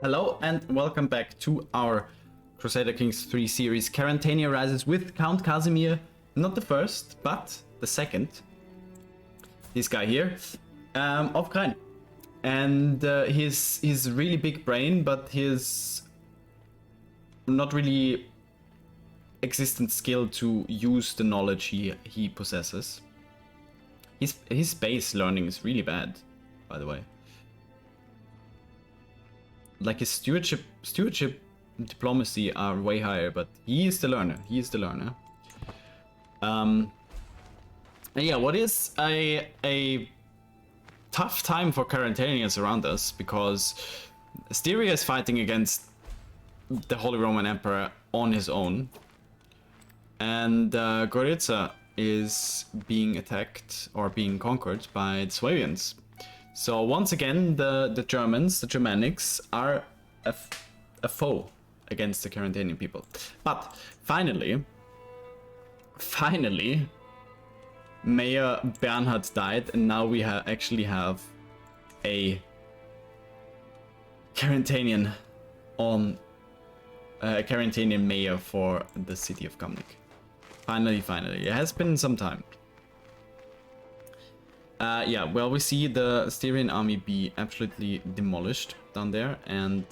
Hello and welcome back to our Crusader Kings 3 series. Carantania rises with Count Kazimir, not the first, but the second. This guy here, of Kranj. And his really big brain, but his not really existent skill to use the knowledge he possesses. His base learning is really bad, by the way. Like his stewardship diplomacy are way higher, but he is the learner. And yeah, what is a tough time for Carantanians around us, because Styria is fighting against the Holy Roman Emperor on his own, and Gorica is being attacked or being conquered by the Swabians. So once again, the Germans, the Germanics, are a foe against the Carantanian people. But finally, Mayor Bernhard died, and now we actually have a Carantanian Carantanian mayor for the city of Kamnik. Finally, it has been some time. Yeah, well, we see the Styrian army be absolutely demolished down there, and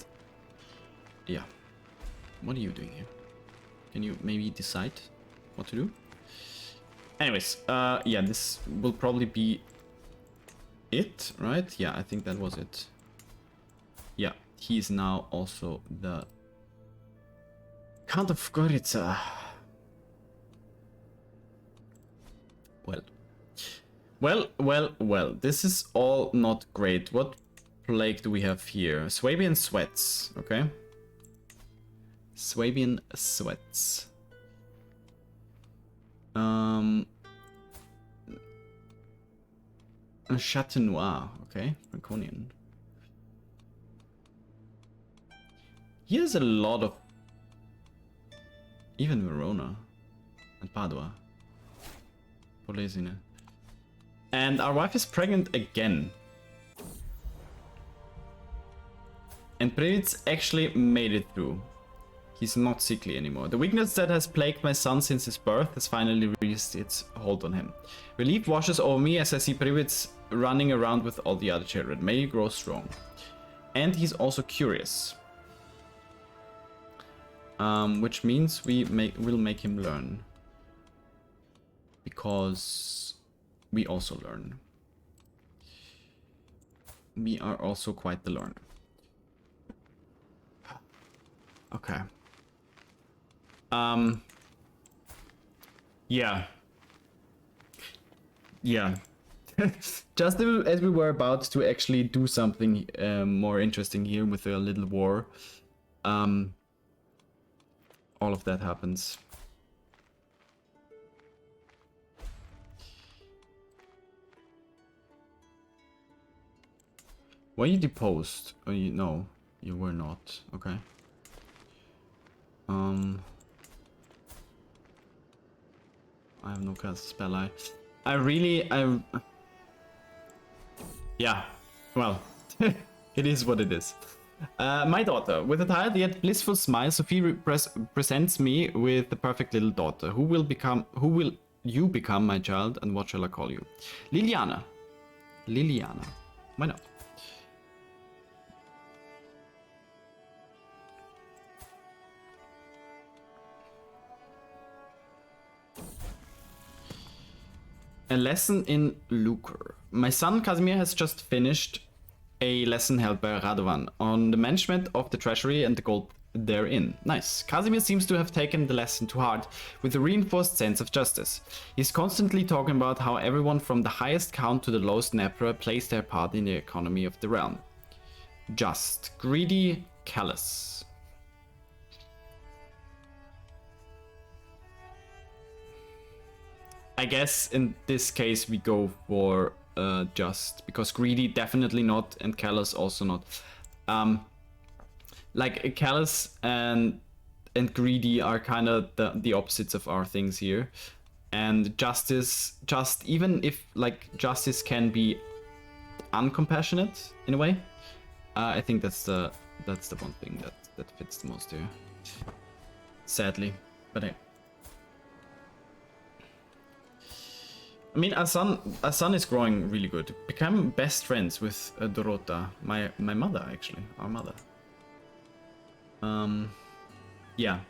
yeah. What are you doing here? Can you maybe decide what to do? Anyways, yeah, this will probably be it, right? Yeah, I think that was it. Yeah, he's now also the Count of Gorica. Well, this is all not great. What plague do we have here? Swabian sweats, okay. Swabian sweats. Châtenois, okay, Franconian. Here's a lot of... Even Verona and Padua. Polesine. And our wife is pregnant again. And Previtz actually made it through. He's not sickly anymore. The weakness that has plagued my son since his birth has finally released its hold on him. Relief washes over me as I see Previtz running around with all the other children. May he grow strong. And he's also curious. Which means we'll make him learn. Because we also learn. We are also quite the learner. Okay. Yeah. Just as we were about to actually do something more interesting here with a little war, all of that happens. Were you deposed? Oh, no, you were not. Okay. I have no cast spell. Yeah, well, it is what it is. My daughter. With a tired yet blissful smile, Sophie presents me with the perfect little daughter. Who will you become, my child, and what shall I call you? Liliana. Why not? A lesson in lucre. My son Kazimir has just finished a lesson held by Radovan on the management of the treasury and the gold therein. Nice. Kazimir seems to have taken the lesson to heart with a reinforced sense of justice. He's constantly talking about how everyone from the highest count to the lowest emperor plays their part in the economy of the realm. Just, greedy, callous. I guess in this case we go for just, because greedy definitely not, and callous also not. Like callous and greedy are kind of the opposites of our things here. And justice, even if like justice can be uncompassionate in a way, I think that's the one thing that fits the most here. Sadly, but hey. I mean, our son is growing really good. Become best friends with Dorota, my mother, actually, our mother. Yeah.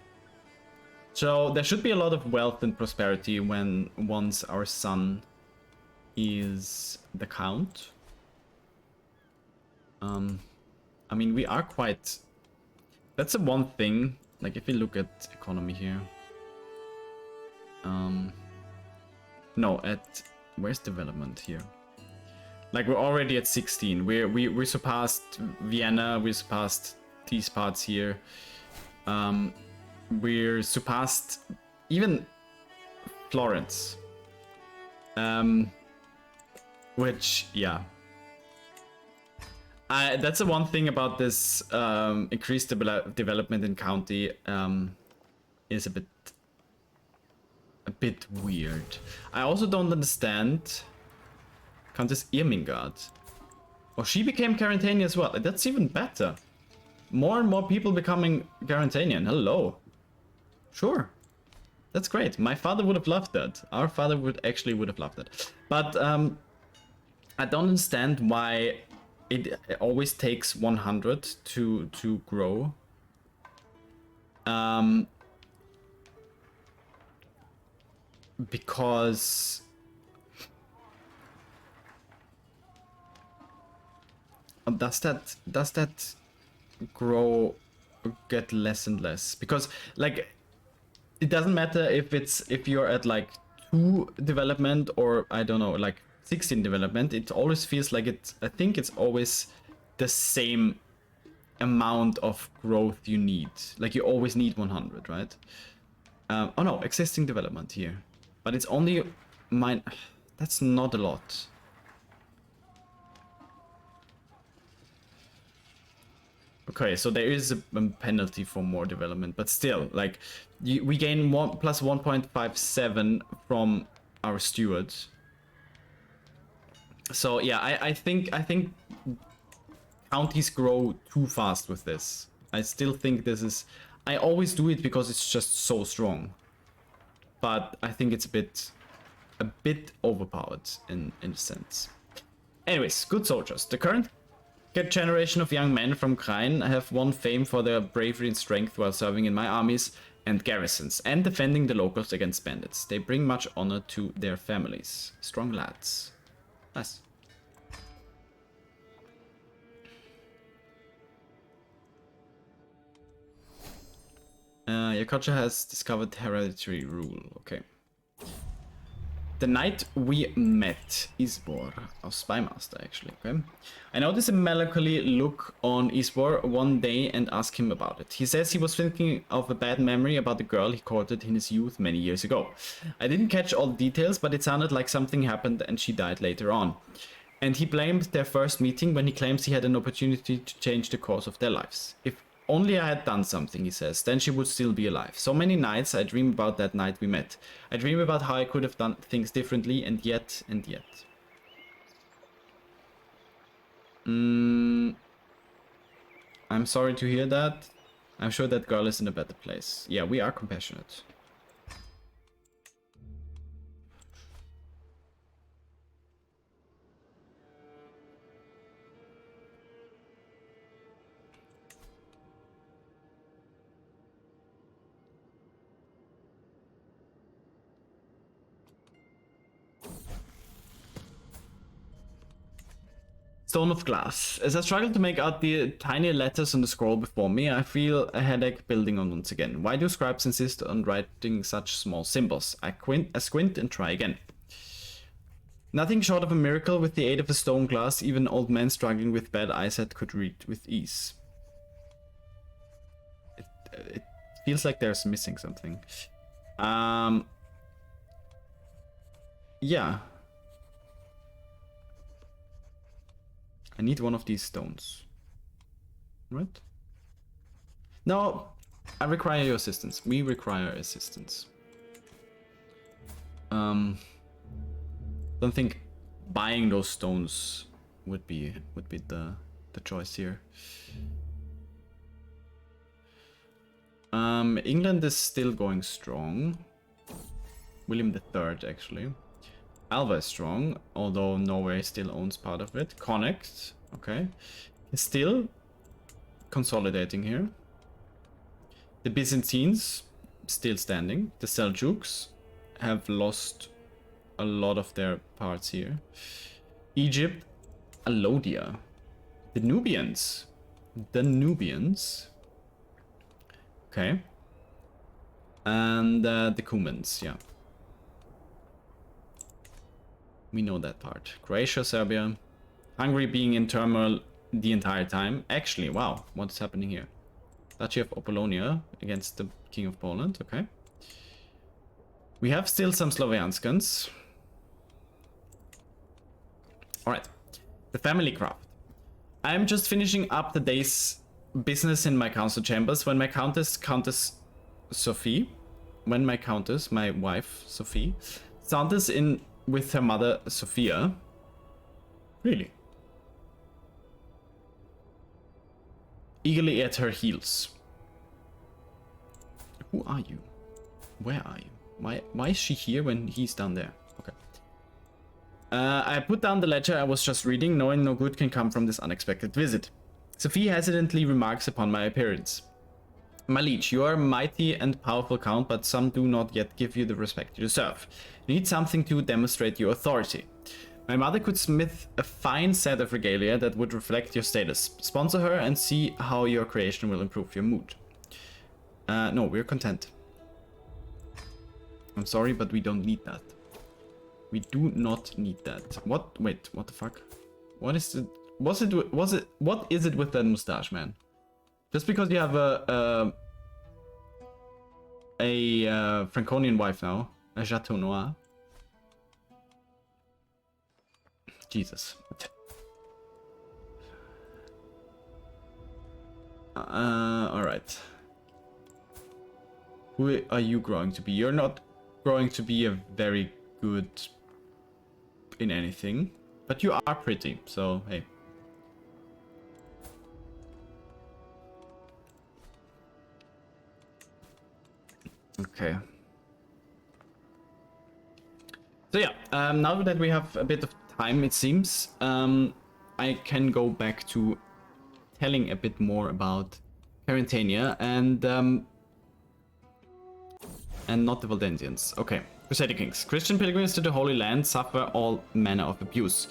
So there should be a lot of wealth and prosperity once our son is the count. I mean, we are quite. That's the one thing. Like, if you look at economy here. No, where's development here? Like, we're already at 16. We surpassed Vienna. We surpassed these parts here. We're surpassed even Florence. Which, yeah. That's the one thing about this increased development in county is a bit weird. I also don't understand Countess Irmingard. Oh, she became Carantania as well. That's even better. More and more people becoming Carantanian. Hello. Sure. That's great. My father would have loved that. Our father would have loved that. But I don't understand why it always takes 100 to grow. Because does that grow, get less and less? Because like it doesn't matter if you're at like 2 development or I don't know, like 16 development. It always feels like I think it's always the same amount of growth you need. Like you always need 100, right? Oh no, existing development here, but it's only mine. That's not a lot. Okay, so there is a penalty for more development, but still, like, we gain plus 1.57 from our stewards. So yeah, I think counties grow too fast with this. I still think this is. I always do it because it's just so strong. But I think it's a bit overpowered in a sense. Anyways, good soldiers. The current generation of young men from Kranj have won fame for their bravery and strength while serving in my armies and garrisons and defending the locals against bandits. They bring much honor to their families. Strong lads. Nice. Yakocha has discovered hereditary rule. Okay. The night we met, Isbor, our spymaster actually, okay? I noticed a melancholy look on Isbor one day and asked him about it. He says he was thinking of a bad memory about the girl he courted in his youth many years ago. I didn't catch all the details, but it sounded like something happened and she died later on. And he blamed their first meeting when he claims he had an opportunity to change the course of their lives. If only I had done something, he says, then she would still be alive. So many nights I dream about that night we met. I dream about how I could have done things differently, and yet. I'm sorry to hear that. I'm sure that girl is in a better place. Yeah, we are compassionate. Stone of Glass. As I struggle to make out the tiny letters on the scroll before me, I feel a headache building on once again. Why do scribes insist on writing such small symbols? I squint and try again. Nothing short of a miracle. With the aid of a stone glass, even old men struggling with bad eyesight could read with ease. It feels like there's missing something. Yeah. I need one of these stones. Right? No, I require your assistance. We require assistance. Don't think buying those stones would be the the choice here. England is still going strong. William III, actually. Alva is strong, although Norway still owns part of it. Connacht, okay. Is still consolidating here. The Byzantines, still standing. The Seljuks have lost a lot of their parts here. Egypt, Alodia. The Nubians. The Nubians. Okay. And the Cumans, yeah. We know that part. Croatia, Serbia. Hungary being in turmoil the entire time. Actually, wow, what's happening here? Duchy of Apollonia against the King of Poland, okay. We have still some Slovianskans. Alright. The family craft. I'm just finishing up the day's business in my council chambers when my Countess Sophie, my wife, Sophie, saunters in with her mother, Sophia. Really? Eagerly at her heels. Who are you? Where are you? Why is she here when he's down there? Okay. I put down the letter I was just reading, knowing no good can come from this unexpected visit. Sophie hesitantly remarks upon my appearance. My liege, you are a mighty and powerful count, but some do not yet give you the respect you deserve. You need something to demonstrate your authority. My mother could smith a fine set of regalia that would reflect your status. Sponsor her and see how your creation will improve your mood. No, we're content. I'm sorry, but we don't need that. We do not need that. What? Wait, what the fuck? What is it? What is it with that mustache, man? Just because you have a Franconian wife now, a Chateau Noir. Jesus. Alright. Who are you growing to be? You're not growing to be a very good in anything, but you are pretty, so hey. Okay. So yeah, now that we have a bit of time, it seems, I can go back to telling a bit more about Carantania and not the Valdensians. Okay. Crusader Kings. Christian pilgrims to the Holy Land suffer all manner of abuse,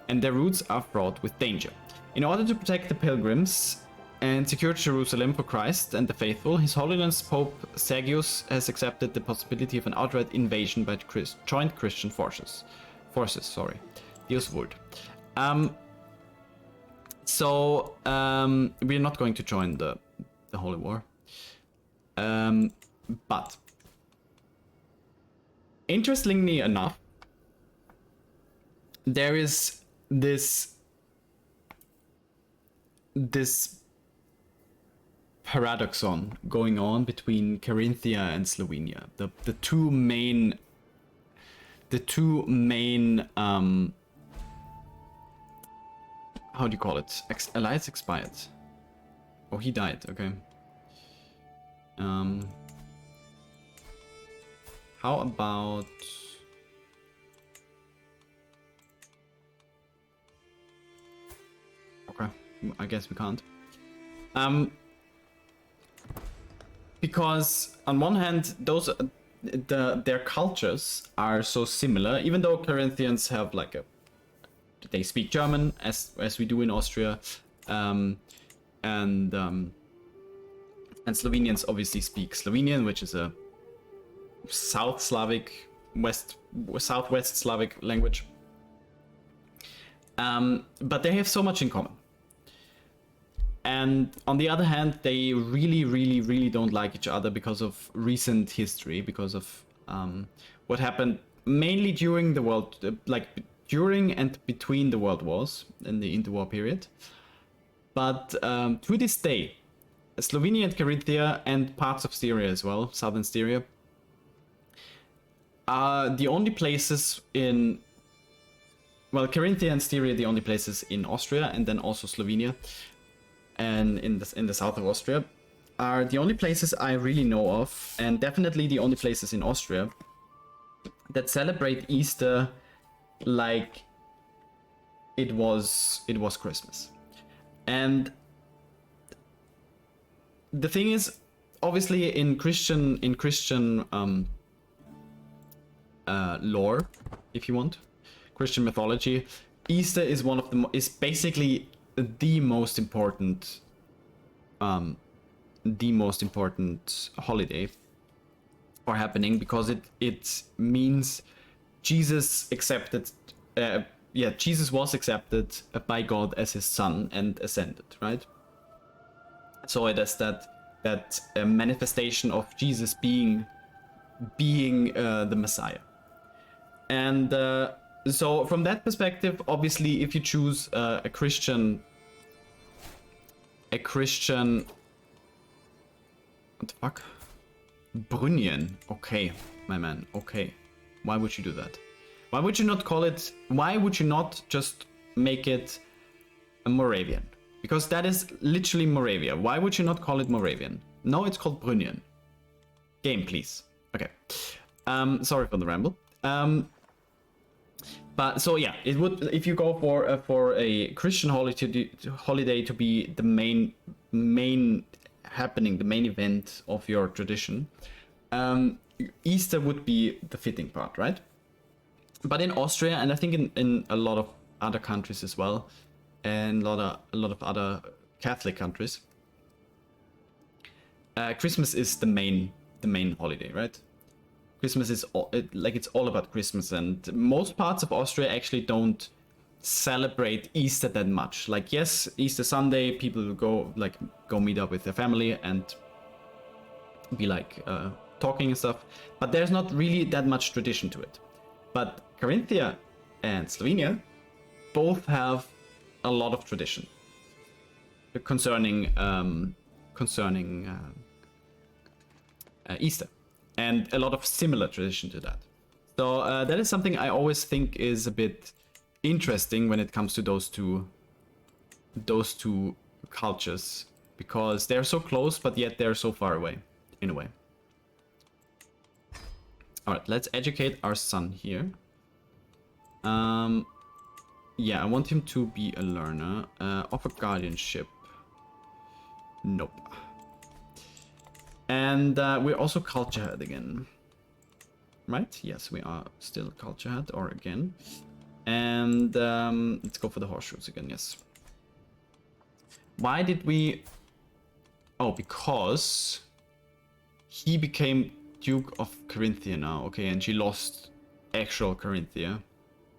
and their routes are fraught with danger. In order to protect the pilgrims and secure Jerusalem for Christ and the faithful, His Holiness Pope Sergius has accepted the possibility of an outright invasion by joint Christian forces. Deus Vult. We're not going to join the Holy War. But interestingly enough, there is this paradoxon going on between Carinthia and Slovenia. The two main how do you call it? Alliance expired. Oh, he died. Okay. How about okay, I guess we can't. Because on one hand, their cultures are so similar, even though Carinthians have like they speak German as we do in Austria, and Slovenians obviously speak Slovenian, which is a southwest Slavic language. But they have so much in common. And on the other hand, they really don't like each other because of recent history, because of what happened mainly during the during and between the world wars in the interwar period. But to this day, Slovenia and Carinthia and parts of Styria as well, southern Styria, are the only places in well, Carinthia and Styria are the only places in Austria, and then also Slovenia, and in the south of Austria, are the only places I really know of, and definitely the only places in Austria that celebrate Easter like it was Christmas. And the thing is, obviously, in Christian lore, if you want, Christian mythology, Easter is is basically the most important holiday or happening, because it means Jesus accepted. Jesus was accepted by God as his son and ascended, right? So it is that manifestation of Jesus being the Messiah. And so from that perspective, obviously, if you choose a Christian, what the fuck? Brünjen. Okay, my man. Okay. Why would you do that? Why would you not call it? Why would you not just make it a Moravian? Because that is literally Moravia. Why would you not call it Moravian? No, it's called Brünjen. Game, please. Okay. Sorry for the ramble. But so yeah, it would, if you go for a Christian holiday to be the main happening, the main event of your tradition, Easter would be the fitting part, right? But in Austria, and I think in a lot of other countries as well, and a lot of other Catholic countries, Christmas is the main holiday, right? Christmas is it's all about Christmas, and most parts of Austria actually don't celebrate Easter that much. Like, yes, Easter Sunday, people will go meet up with their family and be talking and stuff, but there's not really that much tradition to it. But Carinthia and Slovenia both have a lot of tradition concerning Easter, and a lot of similar tradition to that. So that is something I always think is a bit interesting when it comes to those two cultures, because they're so close, but yet they're so far away in a way. All right, let's educate our son here. Yeah, I want him to be a learner. Offer guardianship. Nope. And we're also culture head again. Right? Yes, we are still culture head, or again. And let's go for the horseshoes again, yes. Why did we... Oh, because he became Duke of Carinthia now. Okay, and she lost actual Carinthia.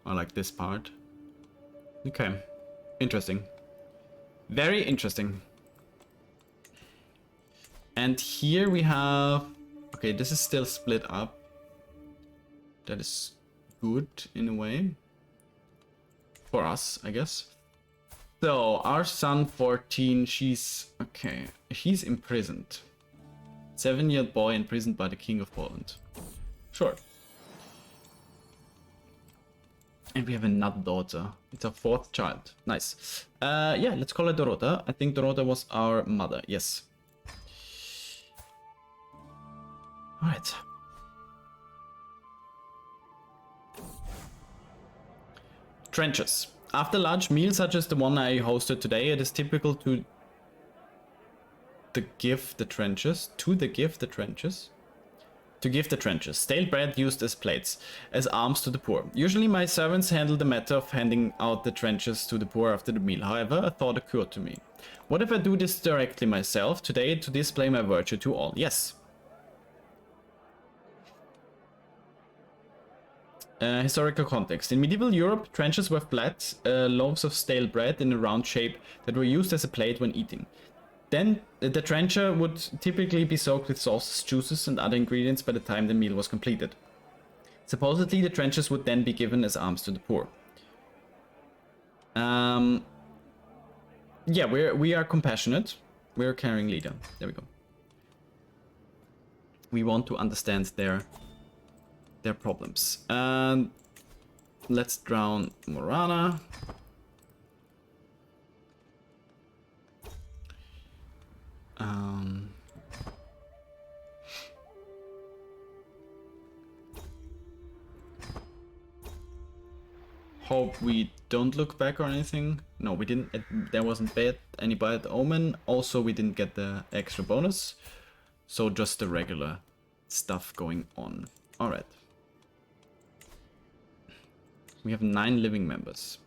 Or like this part. Okay. Interesting. Very interesting. And here we have... Okay, this is still split up. That is good in a way. For us, I guess. So, our son 14, she's... Okay, he's imprisoned. 7-year-old boy imprisoned by the King of Poland. Sure. And we have another daughter. It's our 4th child. Nice. Yeah, let's call her Dorota. I think Dorota was our mother. Yes. Alright. Trenches. After large meals such as the one I hosted today, it is typical to give the trenches. Stale bread used as plates, as alms to the poor. Usually my servants handle the matter of handing out the trenches to the poor after the meal. However, a thought occurred to me. What if I do this directly myself today to display my virtue to all? Yes. Historical context. In medieval Europe, trenches were flat loaves of stale bread in a round shape that were used as a plate when eating. Then the trencher would typically be soaked with sauces, juices, and other ingredients by the time the meal was completed. Supposedly, the trenchers would then be given as alms to the poor. Yeah, we are compassionate. We are a caring leader. There we go. We want to understand their problems. let's drown Morana. Hope we don't look back or anything. No, we didn't. There wasn't any bad omen. Also, we didn't get the extra bonus. So just the regular stuff going on. Alright. We have 9 living members.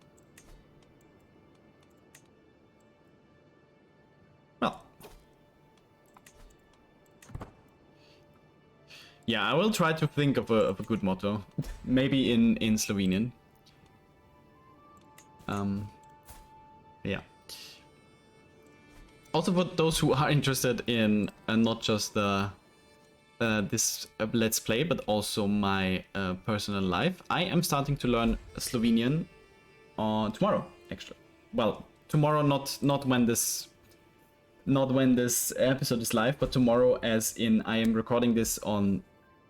Well. Yeah, I will try to think of a good motto. Maybe in Slovenian. Yeah. Also, for those who are interested in not just the this Let's Play, but also my personal life, I am starting to learn Slovenian tomorrow. Actually, well, tomorrow, not when this episode is live, but tomorrow, as in I am recording this on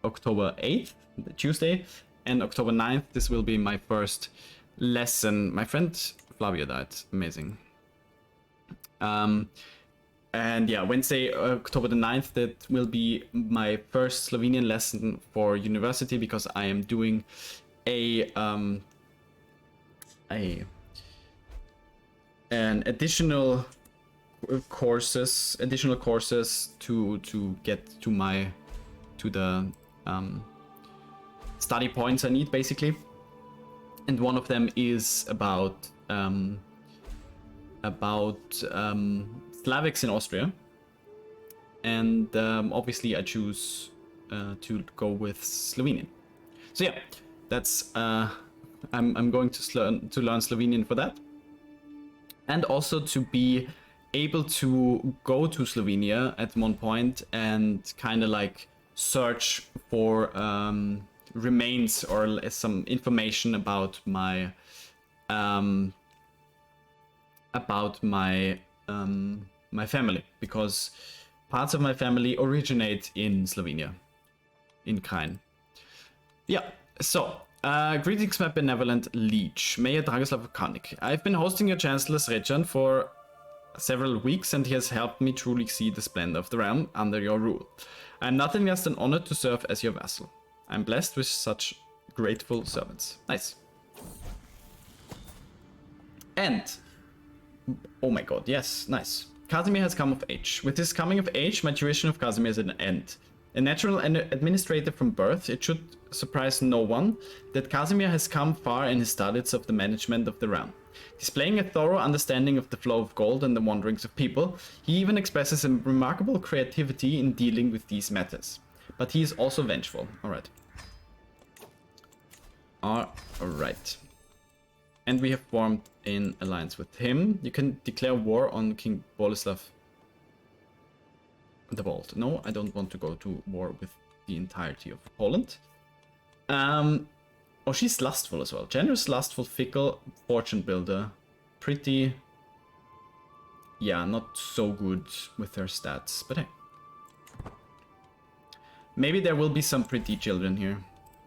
October 8th, Tuesday, and October 9th. This will be my first lesson. My friend Flavia died. Amazing. And yeah, Wednesday, October the 9th, that will be my first Slovenian lesson for university, because I am doing additional courses to get to the study points I need, basically. And one of them is about Slavics in Austria, and obviously I choose to go with Slovenian. So yeah, that's I'm going to learn Slovenian for that, and also to be able to go to Slovenia at one point and kind of like search for remains or some information about my my family, because parts of my family originate in Slovenia, in Kranj. Yeah, so greetings, my benevolent liege, Mayor Dragoslav Karnik. I've been hosting your Chancellor Srećan for several weeks, and he has helped me truly see the splendor of the realm under your rule. I'm nothing less than honored to serve as your vassal. I'm blessed with such grateful servants. Nice. And, oh my god, yes, nice. Kazimir has come of age. With his coming of age, my tuition of Kazimir is at an end. A natural administrator from birth, it should surprise no one that Kazimir has come far in his studies of the management of the realm. Displaying a thorough understanding of the flow of gold and the wanderings of people, he even expresses a remarkable creativity in dealing with these matters. But he is also vengeful. Alright. Alright. And we have formed an alliance with him. You can declare war on King Boleslav the Bold. No, I don't want to go to war with the entirety of Poland. Oh, she's lustful as well. Generous, lustful, fickle, fortune builder. Pretty. Yeah, not so good with her stats, but hey. Maybe there will be some pretty children here.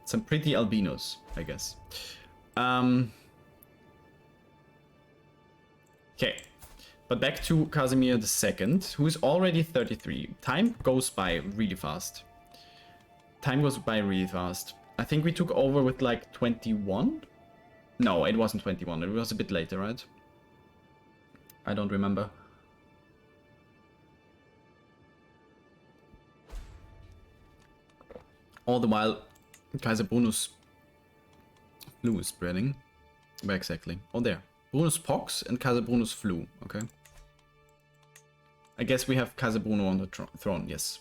Some pretty albinos, I guess. Okay. But back to Kazimir II, who is already 33. Time goes by really fast. I think we took over with like 21? No, it wasn't 21. It was a bit later, right? I don't remember. All the while, Kaiser Brunus flu is spreading. Where exactly? Oh, there. Brunus Pox and Kaiser Brunus flu. Okay. I guess we have Kaiser Bruno on the throne. Yes.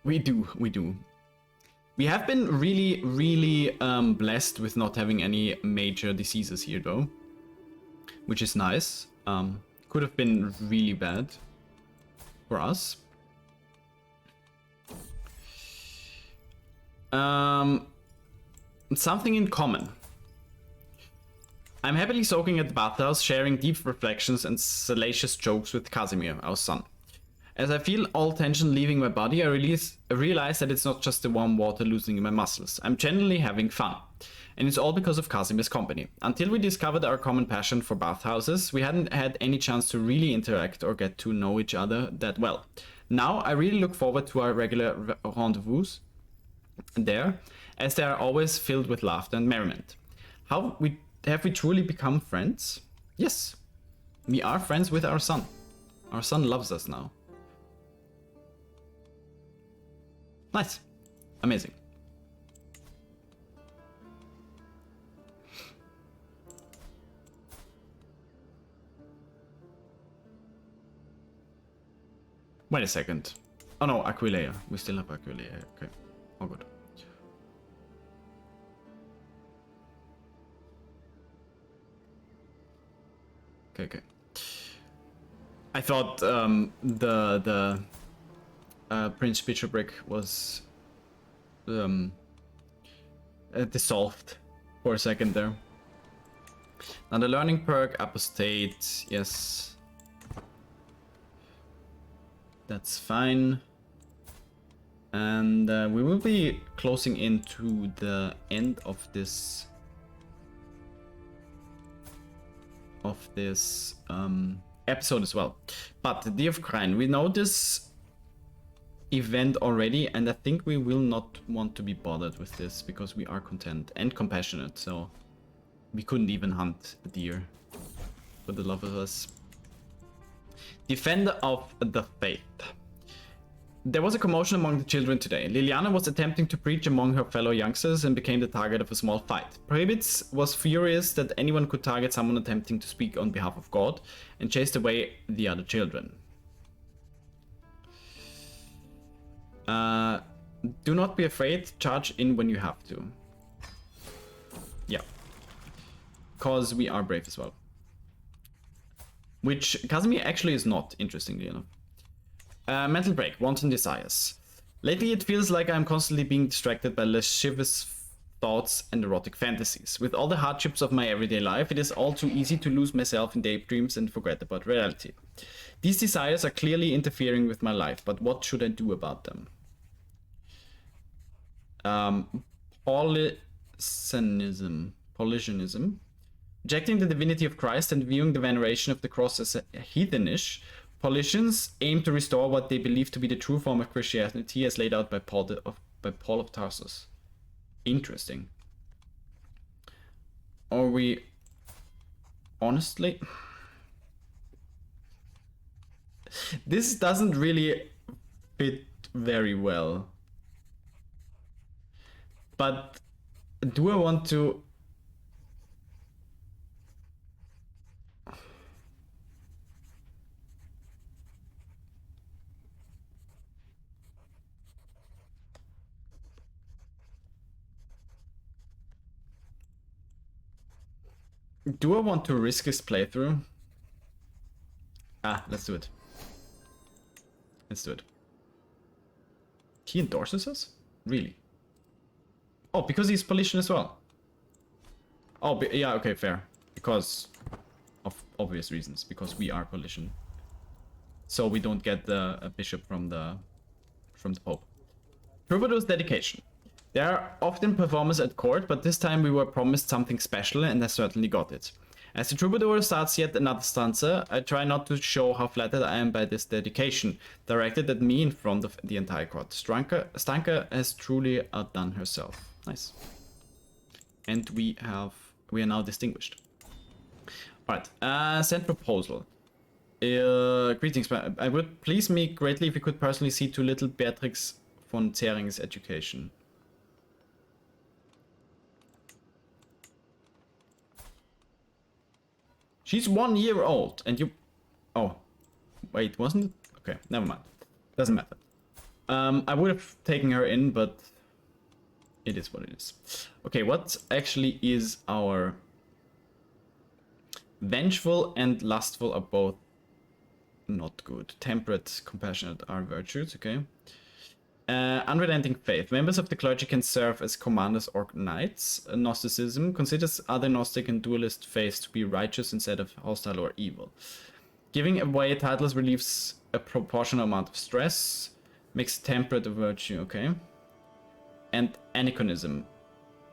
We do. We have been really blessed with not having any major diseases here, though, which is nice. Could have been really bad for us. Something in common. I'm happily soaking at the bathhouse, sharing deep reflections and salacious jokes with Kazimir, our son. As I feel all tension leaving my body, I realize that it's not just the warm water loosening my muscles. I'm genuinely having fun. And it's all because of Kazimir's company. Until we discovered our common passion for bathhouses, we hadn't had any chance to really interact or get to know each other that well. Now I really look forward to our regular rendezvous there, as they are always filled with laughter and merriment. Have we truly become friends? Yes, we are friends with our son. Our son loves us now. Nice. Amazing. Wait a second. Oh no, Aquileia. We still have Aquileia. Okay. Oh good. Okay. I thought the Prince Bishopric was dissolved for a second there. Now the learning perk, apostate, yes. That's fine. And we will be closing into the end of this episode as well. But the Day of Kranj, we know this event already, and I think we will not want to be bothered with this because we are content and compassionate, so we couldn't even hunt a deer for the love of us. Defender of the Faith. There was a commotion among the children today. Liliana was attempting to preach among her fellow youngsters and became the target of a small fight. Prohibits was furious that anyone could target someone attempting to speak on behalf of God and chased away the other children. Do not be afraid, charge in when you have to. Yeah. Because we are brave as well. Which Kazimir actually is not, interestingly enough. Mental break, wanton desires. Lately it feels like I'm constantly being distracted by lascivious thoughts and erotic fantasies. With all the hardships of my everyday life, it is all too easy to lose myself in daydreams and forget about reality. These desires are clearly interfering with my life, but what should I do about them? Polygenism. Rejecting the divinity of Christ and viewing the veneration of the cross as heathenish, Paulicians aim to restore what they believe to be the true form of Christianity as laid out by Paul of Tarsus. Interesting. Are we... honestly... this doesn't really fit very well. But do I want to... do I want to risk his playthrough? Let's do it. Let's do it. He endorses us? Really? Oh, because he's Paulician as well. Oh, yeah, okay, fair. Because of obvious reasons. Because we are Paulician. So we don't get a bishop from the Pope. Troubadour's dedication. There are often performers at court, but this time we were promised something special and I certainly got it. As the troubadour starts yet another stanza, I try not to show how flattered I am by this dedication, directed at me in front of the entire court. Stanka has truly outdone herself. Nice. And we are now distinguished. Alright, send proposal. Greetings, I would please me greatly if you could personally see to little Beatrix von Zering's education. She's 1 year old, and you... oh. Wait, wasn't it? Okay, never mind. Doesn't matter. I would have taken her in, but... it is what it is. Okay, what actually is our... vengeful and lustful are both not good. Temperate, compassionate are virtues, okay. Unrelenting faith. Members of the clergy can serve as commanders or knights. Gnosticism considers other Gnostic and dualist faiths to be righteous instead of hostile or evil. Giving away titles relieves a proportional amount of stress. Makes temperate a virtue, okay. And aniconism.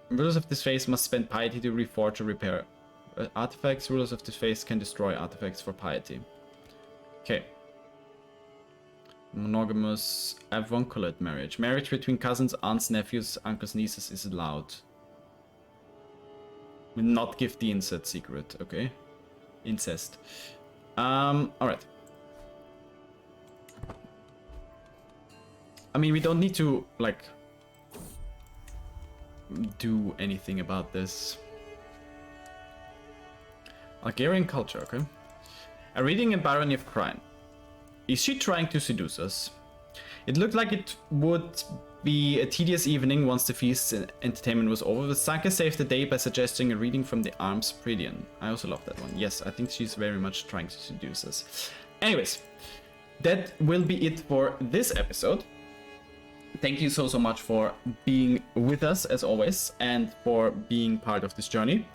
Rulers of this phase must spend piety to reforge or repair artifacts. Rulers of this phase can destroy artifacts for piety. Okay. Monogamous avunculate marriage. Marriage between cousins, aunts, nephews, uncles, nieces is allowed. Will not give the incest secret, okay. Incest. Alright. I mean, we don't need to, like, do anything about this. Algerian culture, okay. A reading in Barony of Kranj. Is she trying to seduce us? It looked like it would be a tedious evening once the feast and entertainment was over, but Sanka saved the day by suggesting a reading from the Arms Predian. I also love that one. Yes, I think she's very much trying to seduce us. Anyways, that will be it for this episode. Thank you so much for being with us as always and for being part of this journey.